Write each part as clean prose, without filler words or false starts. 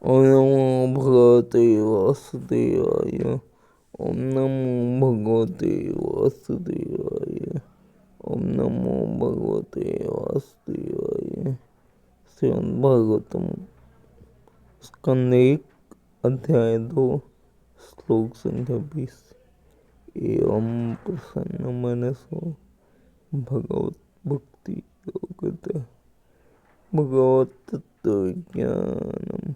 ओम नमो भगवते वासुदेवाय। ओम नमो भगवते वासुदेवाय। ओम नमो भगवते वासुदेवाय। श्रीमद् भागवतम स्कंद 1 अध्याय 2 श्लोक संख्या 20। एवं प्रसन्न मनसो भगवत भक्ति योगतः भगवत तत्व विज्ञानम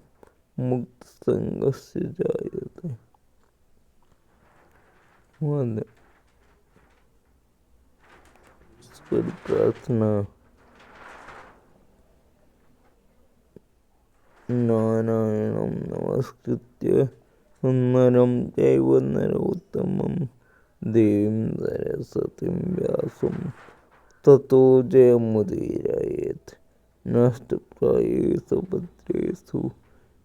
मुक्त संगस्य जायते। ईश्वर प्रार्थना। नारायणं नमस्कृत्य नरं चैव नरोत्तमं देवीं सरस्वतीं व्यासं ततो जयमुदीरयेत्। नष्टप्रायेषु भद्रेषु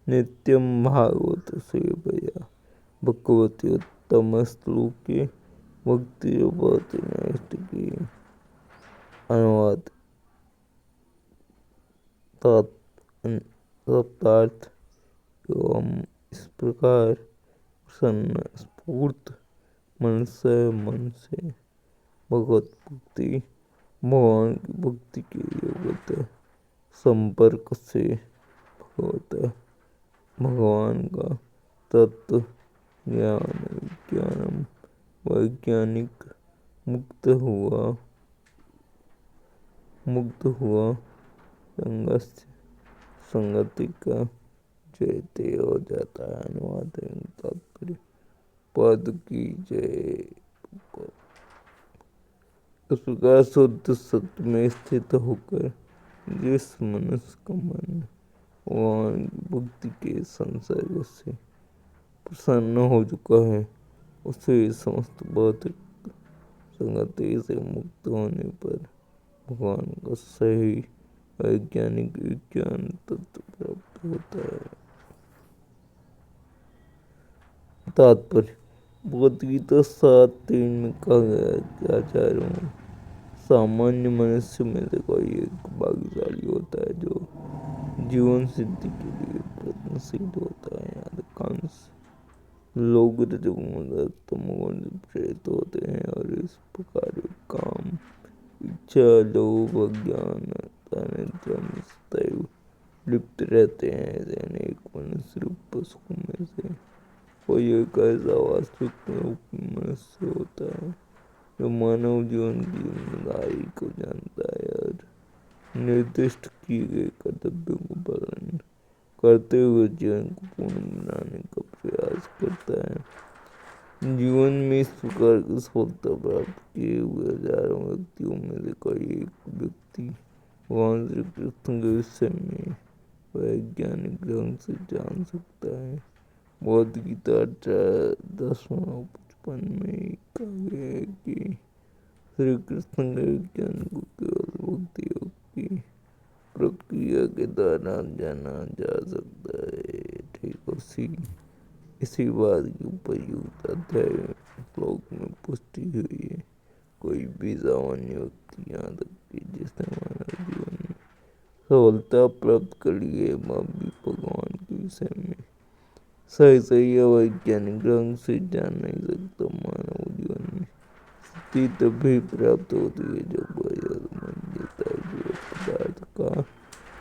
नित्यं भागवत सेवया भगवती उत्तमश्लोके भक्तिर्भवति नैष्ठिकी। अनुवाद। शब्दार्थ। एवं इस प्रकार प्रसन्न स्फूर्त मन से भगवत भक्ति भगवान की भक्ति के योगत संपर्क से भगवान का तत्व ज्ञान विज्ञानम वैज्ञानिक मुक्त हुआ संगति का जयते हो जाता है। अनुवाद एवं तात्पर्य। पद की जय। इस प्रकार शुद्ध सत्य में स्थित होकर जिस मनुष्य का मन भगवान की भक्ति के संसर्ग से प्रसन्न हो चुका है, उसे समस्त भौतिक संगति से मुक्त होने पर भगवान का सही वैज्ञानिक विज्ञान तत्व प्राप्त होता है। तात्पर्य। भगवद गीता 7:3 में कहा गया है कि आचार्यों सामान्य मनुष्य में से कोई एक भाग्यशाली होता है जो जीवन सिद्धि के लिए प्रयत्नशील होता है। अधिकांश लोग रजोगुण तमोगुण से प्रेरित होते हैं और इस प्रकार काम इच्छा लोभ अज्ञान सदैव लिप्त रहते हैं। ऐसे अनेक मनुष्य रूप पशुओं में से कोई एक ऐसा वास्तविक रूप में मनुष्य होता है जो मानव जीवन की जिम्मेदारी को जानता है और निर्दिष्ट किए गए कर्तव्यों को पालन करते हुए जीवन को पूर्ण बनाने का प्रयास करता है। जीवन में इस प्रकार की सफलता प्राप्त किए हुए हजारों व्यक्तियों में से कोई एक व्यक्ति भगवान श्री कृष्ण के विषय में वैज्ञानिक ढंग से जान सकता है। भगवद गीता 10:55 में कहा गया है कि श्री कृष्ण के विज्ञान को केवल भक्ति योग की प्रक्रिया के द्वारा जाना जा सकता है। ठीक इसी बात की उपयुक्त अध्याय श्लोक में पुष्टि हुई है। कोई भी सामान्य व्यक्ति यहाँ तक कि जिसने मानव जीवन में सफलता प्राप्त कर ली है, वह भी भगवान के विषय में सही वैज्ञानिक ढंग से जान नहीं सकता। मानव जीवन में स्थिति तभी प्राप्त होती है जब वह यह समझ लेता है कि वह पदार्थ का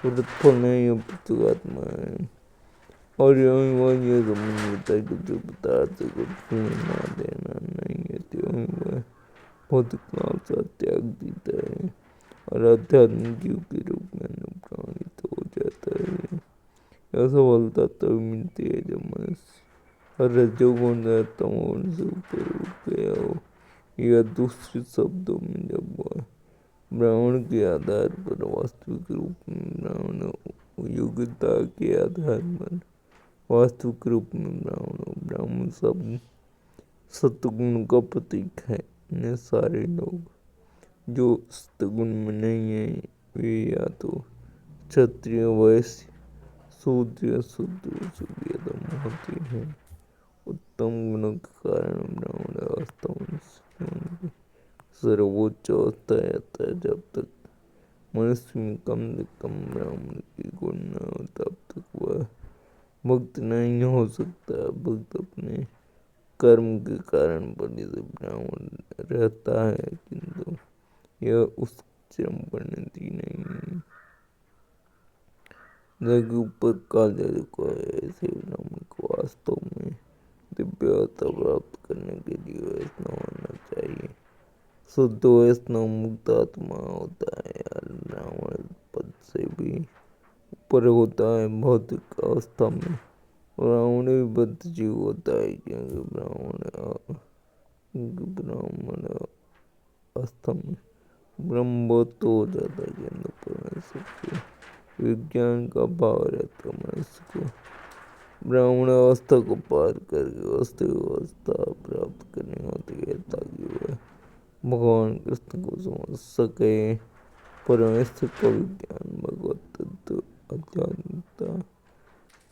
प्रतिफल नहीं है, प्रतीकात्मा है। और वह यह समझ लेता है कि जो पदार्थ से कुछ लेना देना नहीं है, त्यों वह भौतिक लाभ से त्याग देता है और आध्यात्मिक जीव के रूप में अनुप्राणित हो जाता है। यह सफलता तब मिलती है जब मनुष्य रजोगुण तमोगुण से ऊपर उठ गया हो, या दूसरे शब्दों में जब वह ब्राह्मण के आधार पर वास्तविक रूप में ब्राह्मण योग्यता के आधार पर वास्तविक रूप में ब्राह्मण शब्द सत्गुण का प्रतीक है। अन्य सारे लोग जो सत्गुण में नहीं है वे या तो क्षत्रिय वैश्य शूद्र होते हैं। उत्तम गुणों के कारण ब्राह्मण वास्तव में सर्वोच्च अवस्था आता है। जब तक मनुष्य में कम से कम ब्राह्मण की गुण न हो तब तक वह भक्त नहीं हो सकता। भक्त अपने कर्म के कारण बलि से ब्राह्मण रहता है, किंतु यह उस चरम परिणति नहीं। जग ऊपर काले को ऐसे ब्राह्मण को वास्तव में दिव्यता प्राप्त करने के लिए वैष्णव होना चाहिए। शुद्ध वैष्णव मुक्त आत्मा होता है और ब्राह्मण पद से भी ऊपर होता है। भौतिक अवस्था में ब्राह्मण भी बद्ध जीव होता है, क्योंकि ब्राह्मण अवस्था में ब्रह्मत्व हो जाता है, किंतु परमेश्वर के विज्ञान का भाव रहता है। मनुष्य को ब्राह्मण अवस्था को पार करके वास्तविक अवस्था प्राप्त करनी होती है, ताकि वह भगवान कृष्ण को समझ सके। परमेश्वर का विज्ञान भगवत तत्व आध्यात्मिकता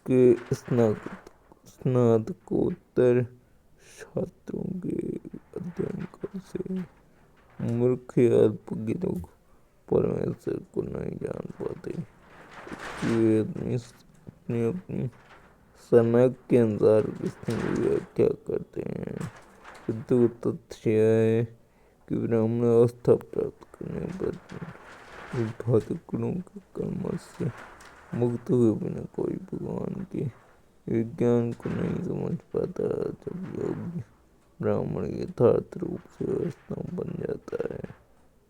के स्नातकोत्तर छात्रों के अध्ययन से मूर्ख या अल्पज्ञ लोग परमेश्वर को नहीं जान पाते, वे अपनी अपनी समझ के अनुसार कृष्ण की व्याख्या करते हैं। किंतु तथ्य यह है कि ब्राह्मण अवस्था प्राप्त करने पर भौतिक गुणों के कर्म से मुक्त हुए बिना कोई भगवान के विज्ञान को नहीं समझ पाता। जब योग्य ब्राह्मण यथार्थ रूप से वैष्णव बन जाता है,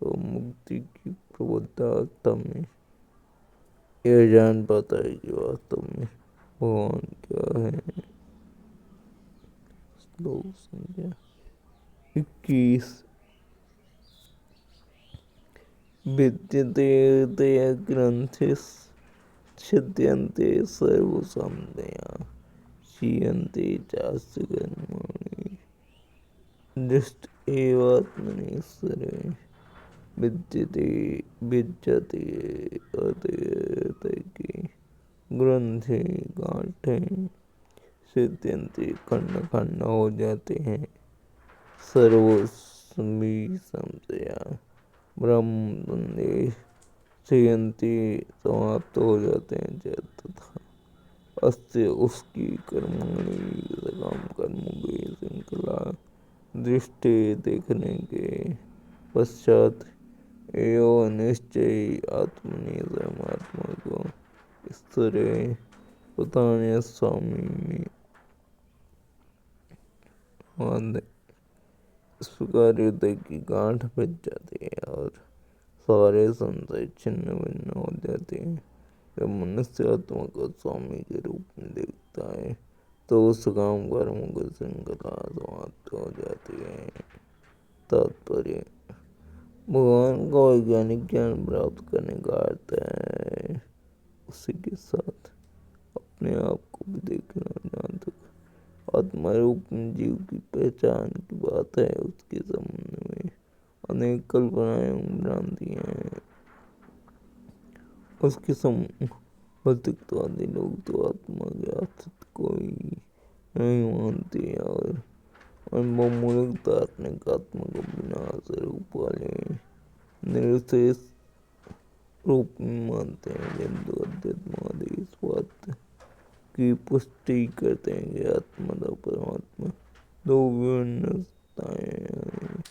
तो मुक्ति की प्रबुद्धावस्था में यह जान पाता है कि वास्तव में भगवान क्या है। श्लोक संख्या 21। विद्यते हृदय ग्रंथिश्छिद्यन्ते सर्वसंशया क्षीयन्ते चास्य कर्माणि दृष्ट एवात्मनेश्वरे विद्यते हृदय के ग्रंथि गांठें छिद्यन्ते खंड खंड हो जाते हैं। सर्वसंशया ब्रह्म संदेश क्षीयन्ते समाप्त हो जाते हैं। तथा अस्य उसकी कर्माणि सकाम कर्मों की श्रृंखला दृष्टि देखने के पश्चात एवं निश्चय आत्मनि परमात्मा को ईश्वर बताने स्वामी में इस प्रकार हृदय की गांठ बच जाती है और सारे संशय छिन्न भिन्न हो जाते हैं। जब मनुष्य आत्मा को स्वामी के रूप में देखता है, तो उस काम कर्मों की श्रृंखला समाप्त हो जाती है। तात्पर्य: भगवान का वैज्ञानिक ज्ञान प्राप्त करने का अर्थ है उसी के साथ अपने आप को भी देखना। जहाँ तक आत्मा रूप में जीव की पहचान की बात है, उसके संबंध में अनेक कल्पनाएं एवं भ्रांतियां हैं। उसके भौतिकवादी लोग तो आत्मा के अस्तित्व को ही नहीं मानते और मूलक दार्शनिक आत्मा को विनाश रूप वाले निर्विशेष रूप में मानते हैं। किंतु अध्यात्मवादी इस बात की पुष्टि करते हैं कि आत्मा और परमात्मा दो विभिन्न सत्ताएं हैं,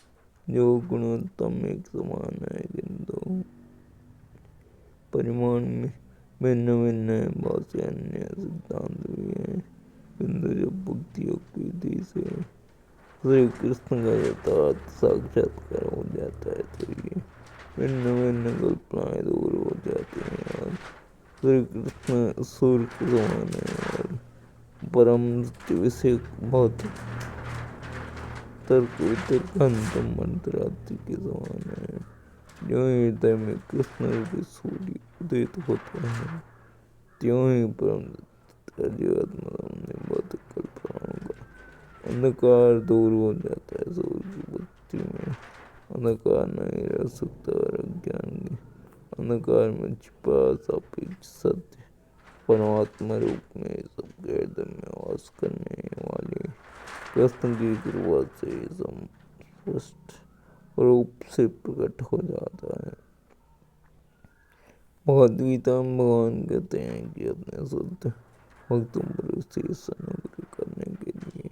जो गुणवत्ता में एक समान है, किंतु परिमाण में भिन्न भिन्न है। बहुत से अन्य सिद्धांत भी हैं, किंतु जब भक्ति योग की विधि से श्री कृष्ण का यथार्थ साक्षात्कार हो जाता है, तो ये भिन्न भिन्न कल्पनाएं दूर हो जाती हैं और श्री कृष्ण सूर्य के समान है और परम विषय भौतिक तर्क वितर्क अंतम मंत्रार्थी के समान है। जो हृदय में कृष्ण रूपी सूर्य उदित होता है, त्यों ही परम जीवात्मा सामने भौतिक कल्पनाओं का अंधकार दूर हो जाता है। सूर्य की बत्ती में अंधकार नहीं रह सकता और अज्ञान के अंधकार में छिपा सापेक्ष सत्य परमात्मा रूप में सबके हृदय में वास करने वाले कृष्ण की कृपा से स्पष्ट रूप से प्रकट हो जाता है। भगवद गीता में भगवान कहते हैं कि अपने शुद्ध भक्तों पर विशेष अनुग्रह करने के लिए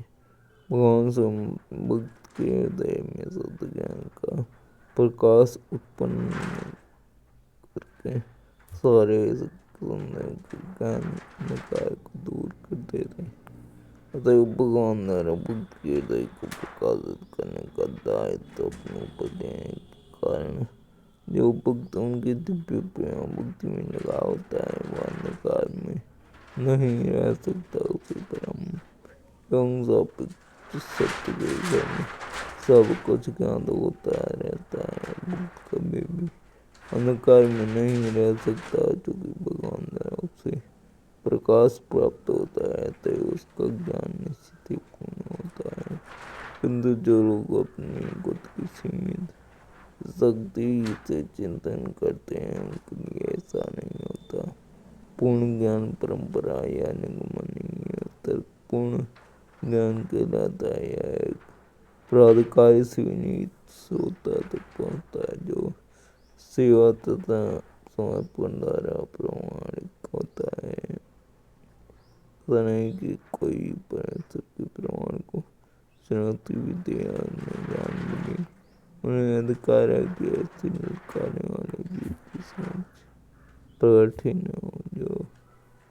भगवान स्वयं भक्त के हृदय में सत्य ज्ञान का प्रकाश उत्पन्न करके सारे संदेह के ज्ञान अंधकार को दूर कर देते हैं। अतः भगवान द्वारा भक्त के हृदय को प्रकाशित करने का दायित्व अपने ऊपर लेने के कारण जो भक्त उनकी दिव्य प्रेम भक्ति में लगा होता है वह अंधकार में नहीं रह सकता। उसी परम एवं सापेक्ष सत्य के घर में सब कुछ ज्ञात होता रहता है। भक्त कभी भी अंधकार में नहीं रह सकता क्योंकि भगवान द्वारा उसे प्रकाश प्राप्त होता है तो उसका ज्ञान निश्चित ही पूर्ण होता है। किंतु जो लोग अपनी खुद की सीमित शक्ति से चिंतन करते हैं उनके लिए ऐसा नहीं होता। पूर्ण ज्ञान परंपरा या निगमनीय पूर्ण ज्ञान कहलाता है। यह एक प्राधिकारी से विनीत श्रोता तक पहुँचता है जो सेवा तथा समर्पण द्वारा प्रमाणिक होता है। ऐसा नहीं कि कोई परिस्थिति के प्रमाण को चुनौती भी दे और जान मिले उन्हें अधिकार है कि ऐसे निकालने वाले जीव की समझ प्रकट ही न हो जो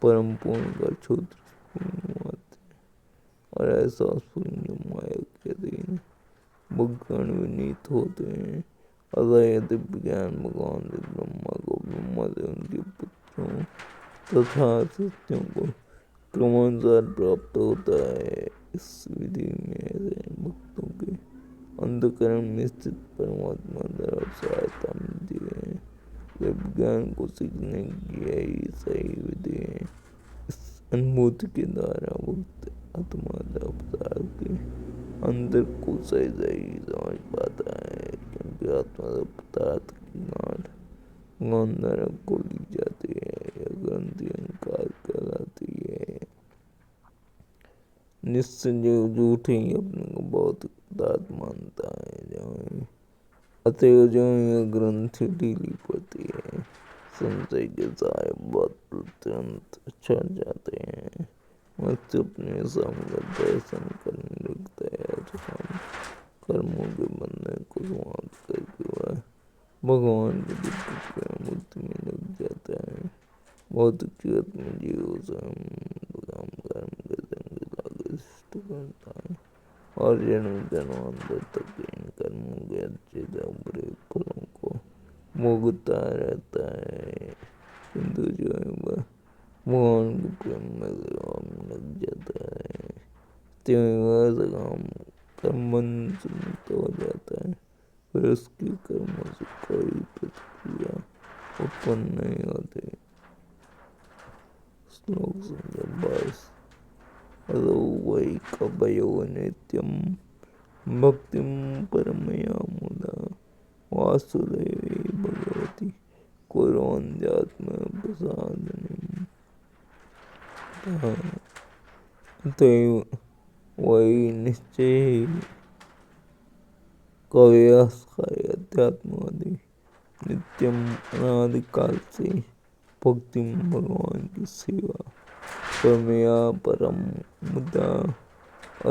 परम पूर्ण का क्षुद्र मात्र और ऐसा शून्य माया के अधीन भगवान विनीत होते हैं। अतः यह दिव्य ज्ञान भगवान से ब्रह्मा को ब्रह्मा से उनके पुत्रों तथा शिष्यों को क्रमानुसार प्राप्त होता है। इस विधि में ऐसे भक्तों के अंतःकरण में स्थित परमात्मा द्वारा सहायता मिलती है। दिव्य ज्ञान को सीखने की यही सही विधि है। इस अनुभूति के द्वारा भक्त आत्मा पदार्थ के अंतर को सही सही समझ पाता है क्योंकि आत्मा पदार्थ की गांठ भगवान द्वारा खोली जाती है। यह ग्रंथि अहंकार कहलाती है। निश्चय जो झूठे ही अपने को भौतिक पदार्थ मानता है अतएव जो यह ग्रंथि ढीली पड़ती है संशय के सारे बात तुरंत छट जाते हैं। मनुष्य अपने सामने दर्शन करने लगता है और कर्मों के बंधन को समाप्त करके वह भगवान के दिव्य प्रेम मुक्ति में लग जाता है। भौतिक जगत में जीव स्वयं कर्म के संग लागे करता है और जन्म जन्मांतर तक इन कर्मों के अच्छे या बुरे फलों को भोगता रहता है। किंतु जो है वह भगवान के प्रेम में लग जाता है त्यों वह सकाम कर्मबंध से मुक्त हो जाता है। फिर उसकी कर्मों से कोई प्रतिक्रिया उत्पन्न नहीं होती। श्लोक संख्या 22 अदो वै कवयो नित्यं भक्तिं परमया मुदा वासुदेवे भगवती कुर्वन्त्यात्म प्रसादनम्। अतएव वै निश्चय कवयस्काय अध्यात्मवादी नित्यम अनादिकाल से भक्ति भगवान की सेवा परमया परम मुद्दा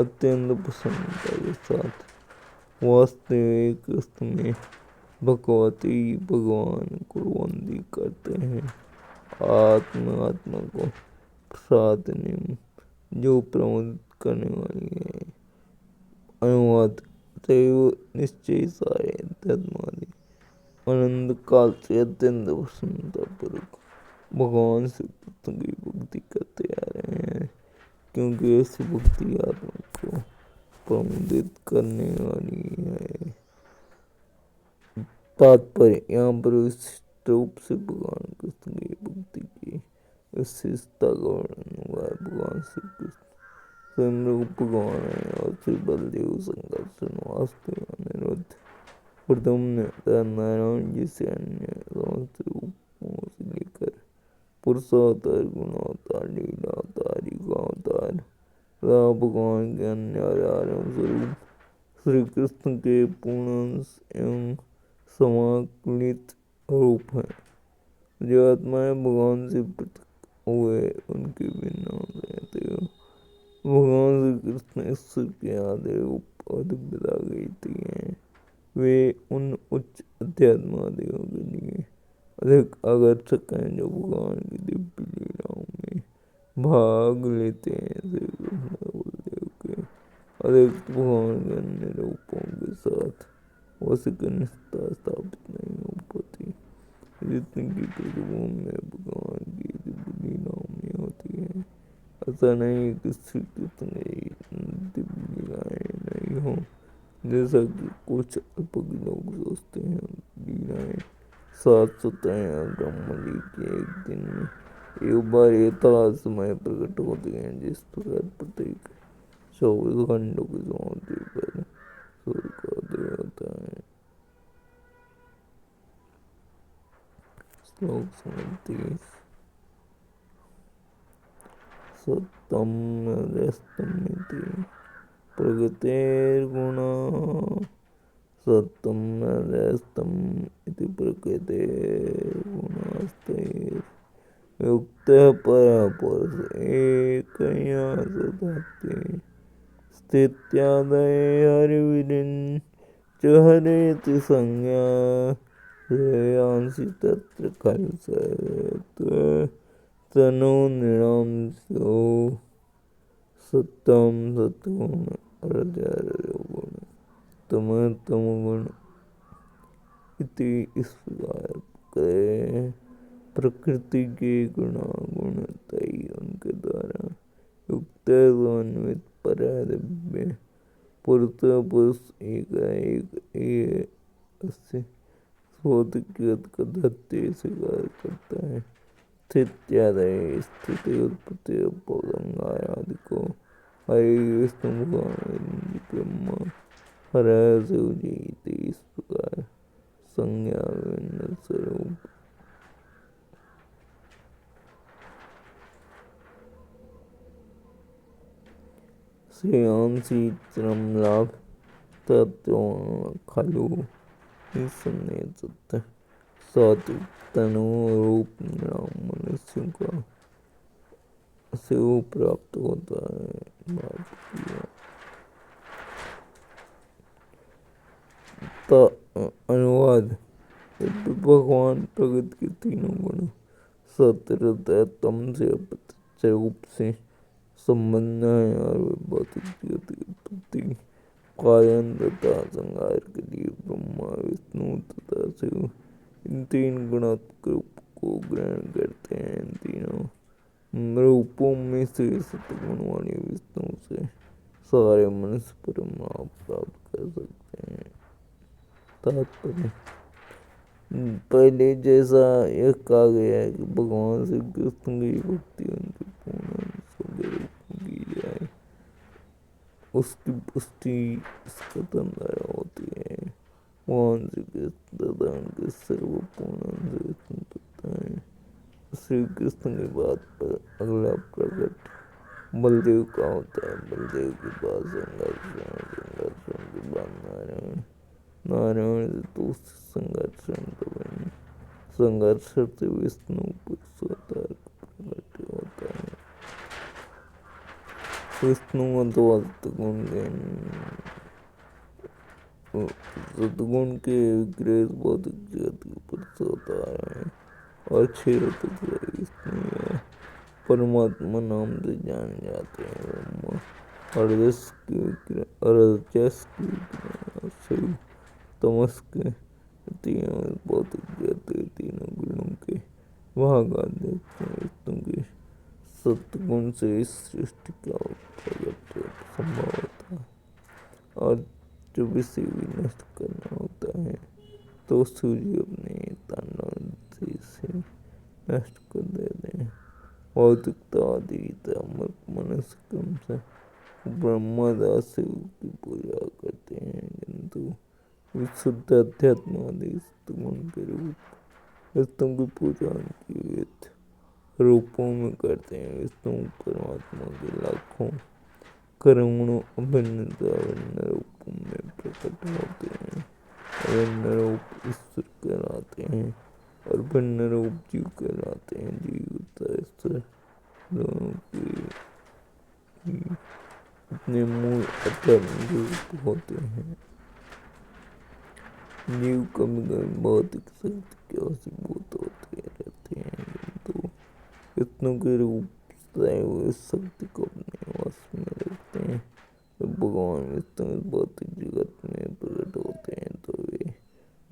अत्यंत प्रसन्नता के साथ वास्तविक कृष्ण में भगवती भगवान कुर्वन्ति करते हैं। आत्मा को प्रसादनम् जो प्रमोदित करने वाली है। अनुवाद तैव निश्चय सारे अध्यात्मवादी अनंत काल से अत्यंत प्रसन्नता पूर्वक भगवान से कृष्ण की भक्ति करते आ रहे हैं क्योंकि ऐसी भक्ति आत्मा को प्रमोदित करने वाली है। तात्पर्य यहाँ पर विशिष्ट रूप से भगवान कृष्ण की भक्ति की विशेषता का वर्णन हुआ है। भगवान श्री कृष्ण स्वयं रूप भगवान है और श्री बलदेव संकर्षण वासुदेव अनिरुद्ध प्रद्युम्न नारायण जैसे अन्य समस्त रूपों से लेकर पुरुषावतार गुणावतार लीलावतार युगावतार तथा भगवान के अन्य अवतारों स्वरूप श्री कृष्ण के पूर्ण अंश एवं समाकलित रूप हैं। जो आत्माएं भगवान से पृथक हुए उनके भिन्न होते हैं भगवान श्री कृष्ण ईश्वर के आदि रूप अधिक बता गई थी हैं। वे उन उच्च अध्यात्म आदियों के लिए अधिक आकर्षक हैं जो भगवान की दिव्य लीलाओं में भाग लेते हैं। श्री कृष्ण बलदेव के अधिक भगवान के अन्य रूपों के साथ उसी निष्ठा स्थापित नहीं हो पाती जितनी की प्रभुओं में भगवान की दिव्य लीलाओं में होती है। ऐसा नहीं कि श्री कृष्ण की दिव्य लीलाएं नहीं हो, जैसा कि कुछ अल्पज्ञ लोग सोचते हैं। लीलाएं शाश्वत हैं। ब्रह्मा जी के एक दिन में एक बार यथा समय प्रकट होते हैं, जिस प्रकार प्रत्येक 24 घंटों की समाप्ति पर सूर्य का उदय होता है। श्लोक 37। सत्यम रजस्तमिति प्रकृतेर्गुणा सत्यम रजस्तम इति प्रकृतेर्गुणास्तैर्युक्तः परपुरुष एकया सदात्ते स्थित्यादये हरिविरिन् च हरेति संज्ञा श्रेयांसि तत्र खलु तनो नृणां स्यो सत्यम सत्गुण रजोगुण तमः तमोगुण इति इस प्रकार करें। प्रकृति के गुणागुण तय उनके द्वारा युक्त अन्वित पर दिव्य पुरुष एक अस्य स्वोदकृत कथत्ते स्वीकार करता है। स्थित्यादि स्थिति उत्पत्ति गंगा को हरि विष्णु भगवान ब्रह्मा हर शिव जी इस प्रकार संज्ञा विभिन्न स्वरूप श्रेयांसी चरम लाभ तत्व खलु निसंदेह सत्य सात्विक तनु रूप मनुष्यों का शिव प्राप्त होता है। अनुवाद। भगवान प्रगति के तीनों गुण सत्य तम से प्रत्यक्ष रूप से संबंध है और भौतिक उत्पत्ति कारण तथा संहार के लिए ब्रह्मा विष्णु तथा शिव इन तीन गुणात्मक रूप को ग्रहण करते हैं। इन तीनों रूपों में से सतगुण वाले विष्णु से सारे मनुष्य परम लाभ प्राप्त कर सकते हैं। तात्पर्य। पहले जैसा यह कहा गया है कि भगवान श्री कृष्ण की भक्ति उनके पूर्ण स्वरूप की जाए, उसकी पुष्टि इस कथन द्वारा होती है। भगवान श्री कृष्ण तथा उनके सर्वपूर्ण संतुष्ट हैं। श्री कृष्ण की बात पर अगला प्रकट बलदेव का होता है। बलदेव के बाद संघर्षण के बाद नारायण से दूसरे संघर्ष से विष्णु पुरुषोत्तर प्रकट होता है। विष्णु सतगुण के विग्रह भौतिक जगत के पुरुषोत्तर है और क्षीर विष्णु परमात्मा नाम से जाने जाते हैं। ब्रह्मा रजस के विग्रह शिव तमस के तीनों भौतिक जगत तीनों गुणों के भाग देखते हैं। विष्णु के सत्गुण से इस सृष्टि का प्रकट संभव होता है और जब इसे भी नष्ट करना होता है तो सूर्य अपने तांडव से इसे नष्ट कर देते हैं। भौतिकता आदि मनुष्य क्रम से ब्रह्मदास शिव की पूजा करते हैं, किंतु विशुद्ध अध्यात्म आदि सत्गुण के रूप विष्णु की पूजा उनकी विविध रूपों में करते हैं। विष्णु परमात्मा के लाखों करोड़ों अभिन्न रूपों में प्रकट होते हैं। अभिन्न रूप ईश्वर कहलाते हैं और भिन्न रूप जीव कहलाते हैं। जीव तथा ईश्वर दोनों की अपने मूल अत्यंत होते हैं। जीव कभी कभी भौतिक शक्ति के वशीभूत होते रहते हैं, किंतु विष्णु के रूप से वे शक्ति को अपने वश में रखते हैं। जब भगवान विष्णु इस भौतिक जगत में प्रकट होते हैं तो वे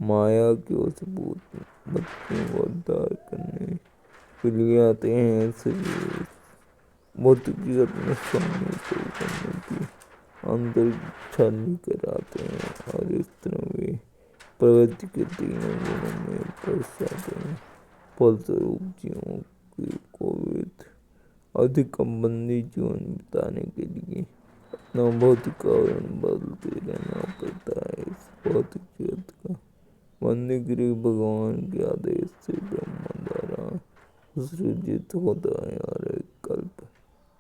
माया के वशीभूत बच्चों को उद्धार करने के लिए आते हैं। इसलिए भौतिक जगत में स्वामी को करने की आंतरिक इच्छा लेकर आते हैं और इस तरह वे प्रवृत्ति के तीनों गुणों में फंस जाते हैं। फलस्वरूप जीवों को अधिक बंदी जीवन बिताने के लिए अपना भौतिक आवरण बदलते रहना पड़ता है। इस भौतिक जगत का बंदी गृह भगवान के आदेश से ब्रह्मा द्वारा सृजित होता है और एक कल्प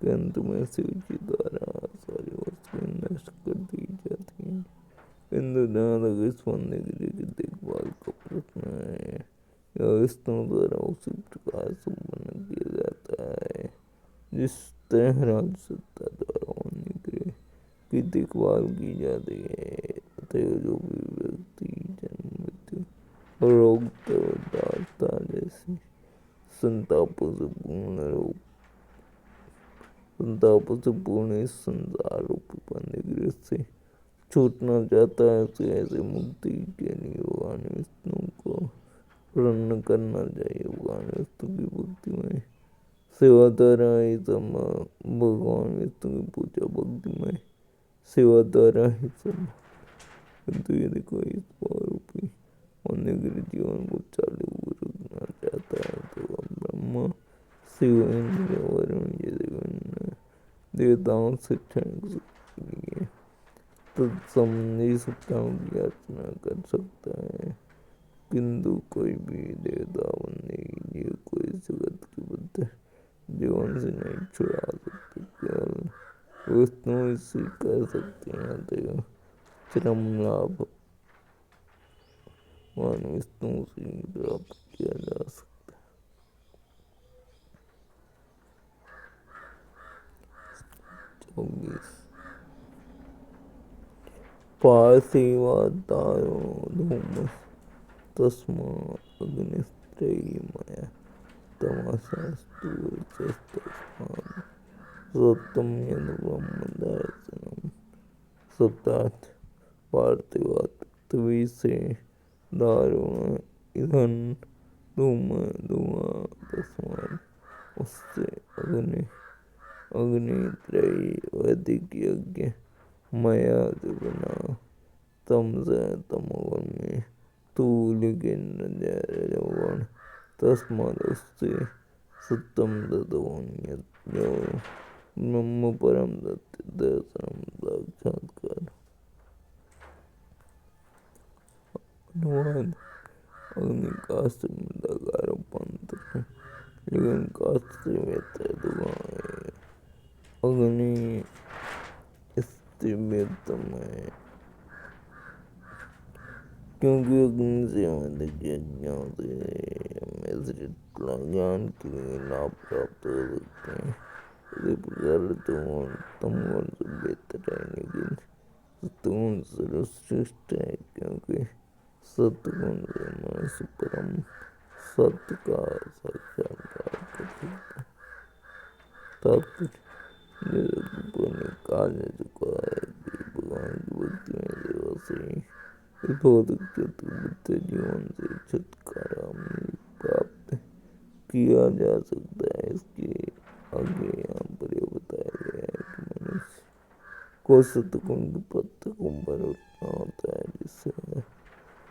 के अंत में शिव जी द्वारा सारी वस्तुएं नष्ट कर दी जाती हैं। हिंदू जहाँ तक इस बंदी गृह की देखभाल का प्रश्न है, यह विष्णु द्वारा उसी प्रकार संपन्न किया जाता है जिस तरह राज सत्ता द्वारा बंदी गृह की देखभाल की जाती है। अतएव जो भी व्यक्ति जन्म, मृत्यु, रोग, दारिद्रता जैसी संतापों से पूर्ण इस संसार रूपी बंदी गृह से छूटना चाहता है, उसे ऐसे मुक्ति के लिए भगवान विष्णु को प्रसन्न करना चाहिए। भगवान विष्णु की भक्ति में सेवा द्वारा ही भगवान विष्णु की पूजा भक्ति में सेवा द्वारा ही संभव। किंतु यदि कोई इस रूपी बंदी गृह जीवन को चालू रखना चाहता है तो वह ब्रह्मा, शिव, इंद्र, वरुण जैसे विभिन्न देवताओं से क्षणिक सुख के लिए तत्संबंधी सत्ताओं की याचना कर सकता है। किंतु कोई भी देवता बंदी जीव को इस जगत के बद्ध जीवन से नहीं छुड़ा सकते, केवल विष्णु इसी कर सकते हैं। अतएव चरम लाभ भगवान विष्णु से प्राप्त किया जा सकता है। 24 पार्थिवा दारुणधूमः तस्मात् अग्निस्त्रियमय तमसास्तु वर्चस्तस्मात् सत्यं यद् ब्रह्मदर्शनम्। सप्तार्थ पार्थिवा पृथ्वी से दारुण ईंधन धुआं तस्मात् उससे अग्नि त्रयी वैदिक यज्ञ माया से बना तमोगुण में तूल केंद्र रजोगुण तस्मात् उससे सत्यम तत्व जो ब्रह्म परम सत्य दर्शन साक्षात्कार। अनुवाद अग्नि काष्ठ मृदाकार रूपांतर है, लेकिन काष्ठ से बेहतर धुआं है। अग्नि स्त्रीव्यतम है क्योंकि अग्नि से अधिक यज्ञों से हमें ज्ञान के लिए लाभ प्राप्त हो सकते हैं। इसी प्रकार तमोगुण से बेहतर है, लेकिन सत्वगुण सर्वश्रेष्ठ है क्योंकि सत्वगुण से मनुष्य परम सत्य का साक्षात्कार कर सकता है। तात्पर्य जैसा कि पुण्य कहा जा चुका है कि भगवान की भक्ति में सेवा से इस भौतिक चतुर्विध जीवन से छुटकारा प्राप्त किया जा सकता है। इसके आगे यहाँ पर यह बताया गया है कि मनुष्य को सत्वगुण की प्रत्येक ऊपर उठना होता है जिससे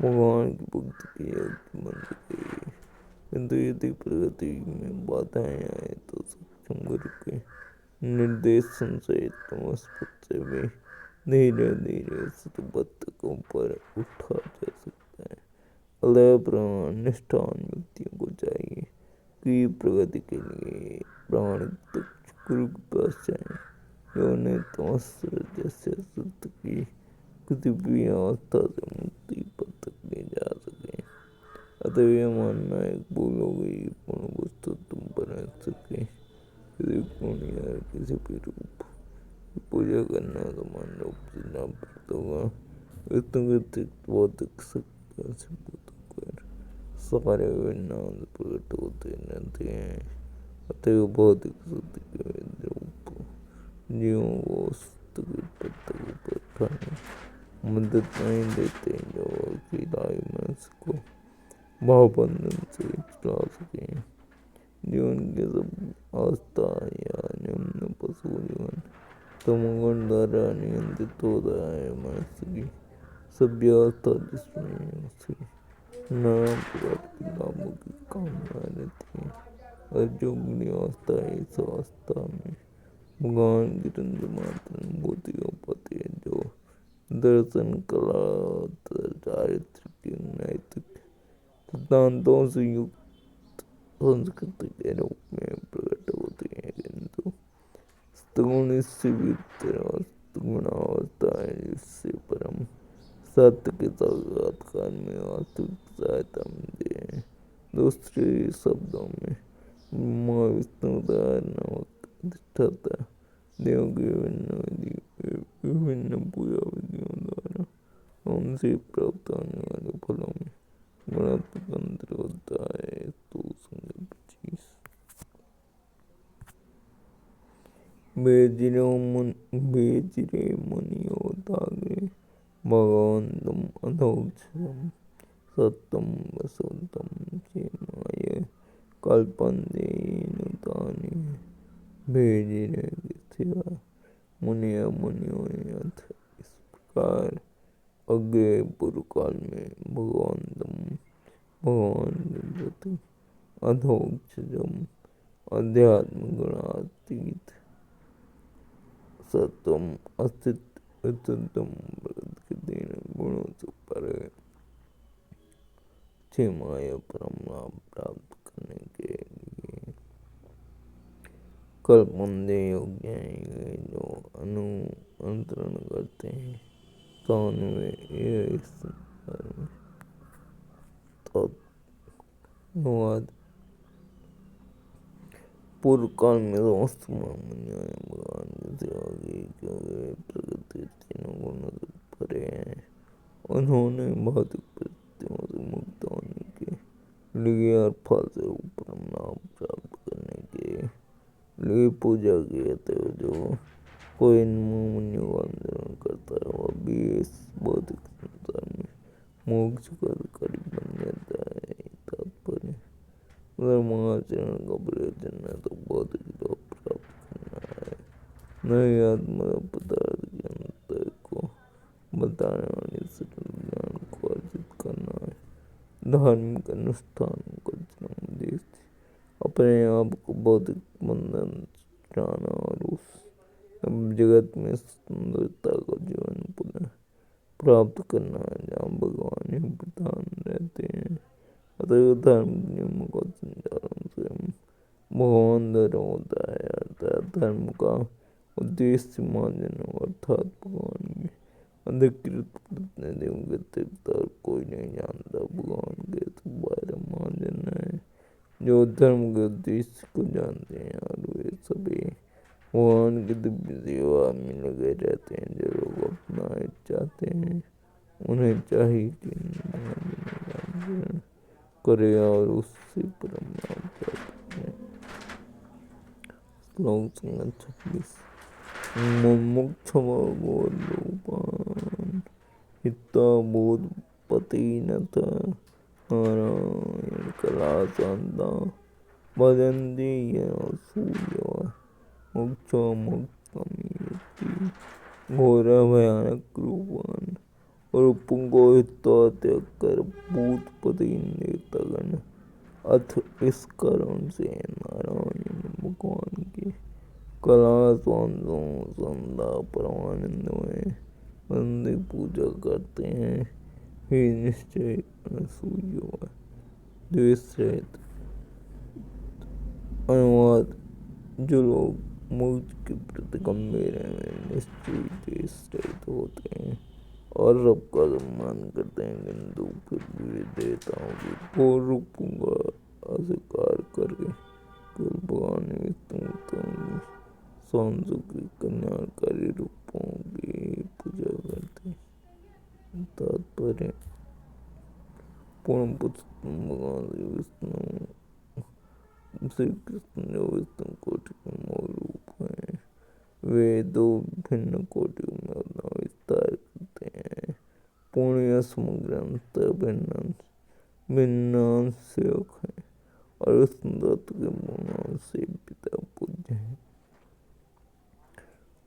भगवान की भक्ति की योग्य बन सके। किंतु यदि प्रगति में बाधाएं आए तो सक्षम गुरु के निर्देशन से तमस्पद से भी धीरे धीरे सतपथ को ऊपर उठा जा सकता है। अतः प्राण-निष्ठावान व्यक्तियों को चाहिए कि प्रगति के लिए प्रामाणिक गुरु के पास जाएं, जो उन्हें तमस जैसे सत्य की किसी भी अवस्था से मुक्ति पद तक ले जा सके। अतः यह मानना एक भूल हो गई कि पूर्ण वस्तु तुम पर रह सके किसी गुण या किसी भी रूप पूजा करना समान रूप से ना प्राप्त होगा। विष्णु भौतिक शक्तियों से भूतों सारे नाम प्रकट होते रहते हैं। अतएव भौतिक शक्ति के रूप जीवों को वस्तु की प्रत्यक्ष उठाने मदद नहीं देते जो खिलाड़ी मनुष्य को भावबंधन से छुड़ा सके। जीवन के सब अवस्था या निम्न पशु जीवन तमोगुण द्वारा नियंत्रित होता है। मनुष्य की सभ्य अवस्था जिसमें उसे नाना प्रकार के लाभों की कामना रहती है और जोगनी अवस्था इस अवस्था में भगवान की मात्र अनुभूति हो पाती है जो दर्शन कला चारित्र के नैतिक सिद्धांतों से युक्त संस्कृति के रूप में प्रकट होती है। किंतु सत्गुण इससे भीतर गुणावस्था है जिससे परम सत्य के साक्षात्कार में वास्तविक सहायता मिलती है। दूसरे शब्दों में ब्रह्मा विष्णु नामक अधिष्ठाता देव की विभिन्न पूजा विधियों द्वारा उनसे प्राप्त होने वाले फलों में गुणात्मक अंतर होता है। तो संख्या 25 बेजिरे मुनियोदाग्रे भगवन्तं अधोक्षजं सत्तं वसुन्तं क्षेमाय कल्पन्ते तानि भेजिरे सिवा मुनियों ने अथ इस प्रकार अग्रे पूर्व काल में भगवान के प्रति अधोक्षजम अध्यात्म गुणातीत सत्वम अस्तित्व विशुद्धम प्रकृति के 3 गुणों से परे क्षेमाय परम लाभ प्राप्त करने के लिए कल्पन्ते योग्य हैं जो अनुसरण करते हैं। तान वे इस संसार में तत्नुवाद पूर्व काल में समस्त मुनियों ने भगवान की सेवा की क्योंकि वे प्रकृति के 3 गुणों से परे हैं। उन्होंने भौतिक परिस्थितियों से मुक्त होने के लिए और फल से परम लाभ प्राप्त करने के लिए पूजा की। अतएव जो कोई इन मुनियों का अनुसरण करता है वह भी इस भौतिक संसार में मोक्ष का अधिकारी बन जाता है। तात्पर्य धर्माचरण का प्रयोजन न तो भौतिक लाभ प्राप्त करना है न ही आत्मा पदार्थ के अंतर को बताने वाले सरल ज्ञान को अर्जित करना है। धार्मिक अनुष्ठानों का जन्म उद्देश्य अपने आप को भौतिक बंधन छुड़ाना और उस जगत में सुंदरता का जीवन पुनः प्राप्त करना है जहाँ भगवान ही प्रधान रहते हैं। अतएव धार्मिक नियमों का संचालन स्वयं भगवान द्वारा होता है। अर्थात धर्म का उद्देश्य महाजनों अर्थात भगवान के अधिकृत प्रतिनिधियों के अतिरिक्त और कोई नहीं जानता। भगवान के बारह महाजन हैं जो धर्म के उद्देश्य को जानते हैं और वे सभी भगवान की दिव्य सेवा में लगे रहते हैं। जो लोग अपना हित चाहते हैं उन्हें चाहिए कि अनुसरण करे और उससे परम लाभ प्राप्त करें। श्लोक संख्या 26 मुमुक्षुर्बोधरूपान् हित्वा बोधपतिनथ नारायण कलाशान्ता भजन्ते यमसूयवः मोक्षमोक्षमिति घोर भयानक रूपान् रूपों को हित्वा त्याग कर भूतपति नेतागण अथ इस कारण से नारायण भगवान की कला संदा परमानंद में बंदे पूजा करते हैं। हे निश्चय अनसूया द्वेष रहित। अनुवाद जो लोग मोक्ष के प्रति गंभीर में निश्चय द्वेष रहित होते हैं और सबका सम्मान करते हैं किंतु फिर भी देवताओं के घोर रूपों का अस्वीकार करके केवल भगवान विष्णु की कल्याणकारी पुरुषोत्तम भगवान श्री विष्णु श्री कृष्ण जो विष्णु कोटि के मूल रूप हैं, वे दो भिन्न कोटियों में अपना विस्तार करते हैं। पुण्य समग्रांत भिन्नांशक है और उस तत्व के गुणों से पिता पूज्य है।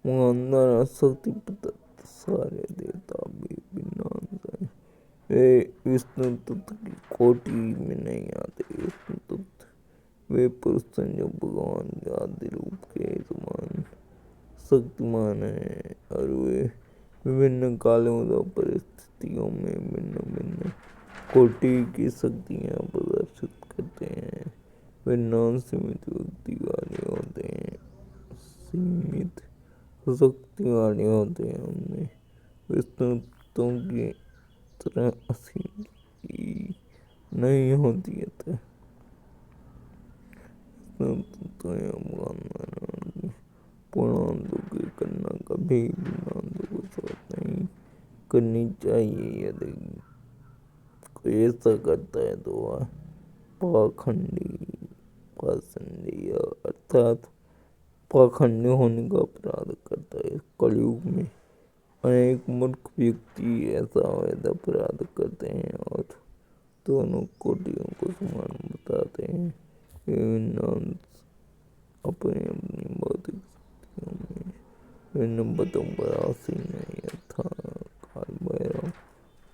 मुगंधर शक्ति प्रदत्त सारे देवता भी भिन्नांश है, वे विष्णु तत्व की कोटि में नहीं आते। विष्णु तत्व वे पुरुष हैं जो भगवान के आदि रूप के समान शक्तिमान है और वे विभिन्न कालों तथा परिस्थितियों में भिन्न भिन्न कोटि की शक्तियाँ प्रदर्शित करते हैं। वे नॉन सीमित व्यक्ति वाले होते हैं, सीमित शक्ति वाले होते हैं। उनमें विष्णु तत्वों की तरह असीम नहीं होती है। पूर्णांतों की कन्या कभी भिन्नांतों को साथ नहीं करनी चाहिए। यदि कोई ऐसा करता है तो वह पाखंडी अर्थात पाखंडी होने का अपराध करता है। कलयुग में अनेक मूर्ख व्यक्ति ऐसा वैसा अपराध करते हैं और दोनों कोटियों को समान बताते हैं। विभिन्न अपनी अपनी भौतिक शक्तियों में विभिन्न पदों पर आसीन है, यथा काल भैरव,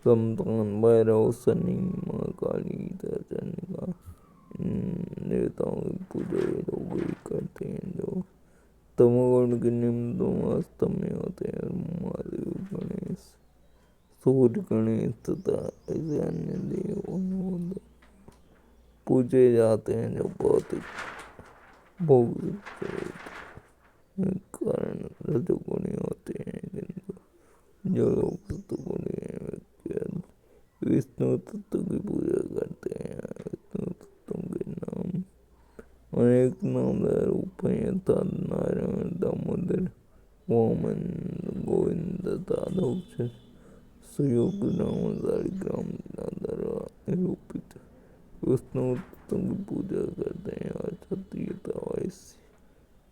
समतान भैरव, शनि, माँ काली, चंडिका। इन देवताओं की पूजा ये लोग ही करते हैं जो तमोगुण के निम्न स्तंभ में होते हैं, और महादेव, गणेश, सूर्य, गणेश तथा ऐसे अन्य देव पूजे जाते हैं जो भौतिक भोग के कारण रजोगुणी होते हैं, किंतु जो लोग सत्वगुणी हैं वे विष्णु तत्व की पूजा करते हैं। विष्णु तत्व के नाम अनेक नामदार रूप हैं, यथा नारायण, दामोदर, वामन, गोविंद तथा दक्ष, सुयोग, राम, शालिग्राम द्वारा निरूपित। विष्णु तत्व की पूजा करते हैं और क्षत्रिय तथा वैश्य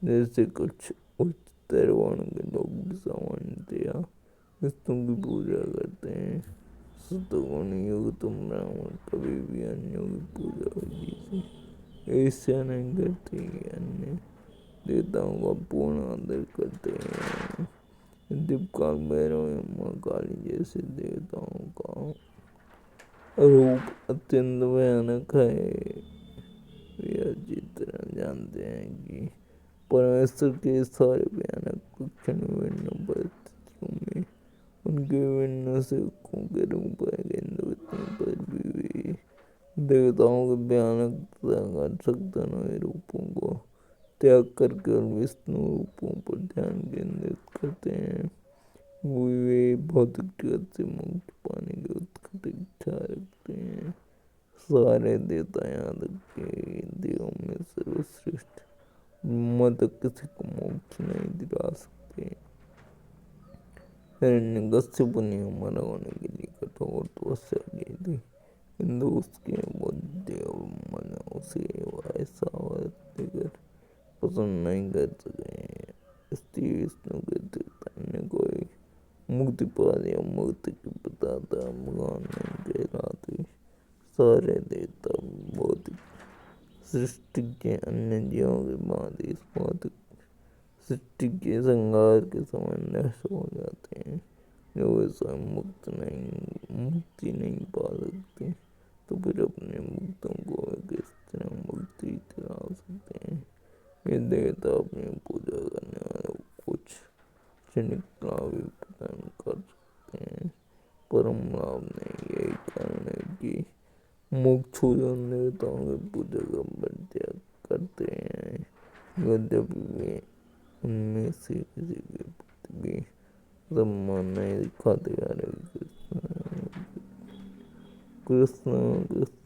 जैसे कुछ उच्चतर वर्ण के लोग सामान्यतया विष्णु की पूजा करते हैं। सत्वगुण युक्त ब्राह्मण कभी भी अन्यों की पूजा विधि से ईर्ष्या नहीं करते, अन्य देवताओं का पूर्ण आदर करते हैं। दीपकाल भैरव या माँ काली जैसे देवताओं का रूप अत्यंत भयानक है। वे अच्छी तरह जानते हैं कि परमेश्वर के सारे भयानक लक्षण विभिन्न परिस्थितियों में उनके विभिन्न सेवकों के रूप है, किंतु विष्णु पर भी वे देवताओं के भयानक तथा शक्तिशाली रूपों को त्याग कर केवल विष्णु रूपों पर ध्यान केंद्रित करते हैं। वे भौतिक जगत से मुक्ति पाने की उत्कट इच्छा रखते हैं। सारे देवता यहाँ तक के देवों में सर्वश्रेष्ठ ब्रह्मा तक किसी को मोक्ष नहीं दिला सकते। हिरण्यकश्यप ने हमारा होने के लिए कठोर तपस्या की थी, किंतु उसके बुद्धि और मन उसे ऐसा वर देकर पसंद नहीं कर सके। इसलिए विष्णु के अतिरिक्त अन्य कोई मुक्ति पाद या मुक्ति की प्रदाता भगवान नहीं कहलाते। सारे देवता भौतिक सृष्टि के अन्य जीवों के बाद इस भौतिक सृष्टि के संहार के समय नष्ट हो जाते हैं। जो वे स्वयं मुक्ति नहीं पा सकते, तो फिर अपने मुक्तों को किस तरह मुक्ति दिला सकते हैं। ये देवता अपनी पूजा करने वालों को कुछ क्षणिक लाभ भी प्रदान कर सकते हैं, परम लाभ नहीं। यही कारण है कि मुमुक्षु जन देवताओं की पूजा का परित्याग करते हैं, यद्यपि वे उनमें से किसी के प्रति भी सम्मान नहीं दिखाते। हरे कृष्ण कृष्ण कृष्ण।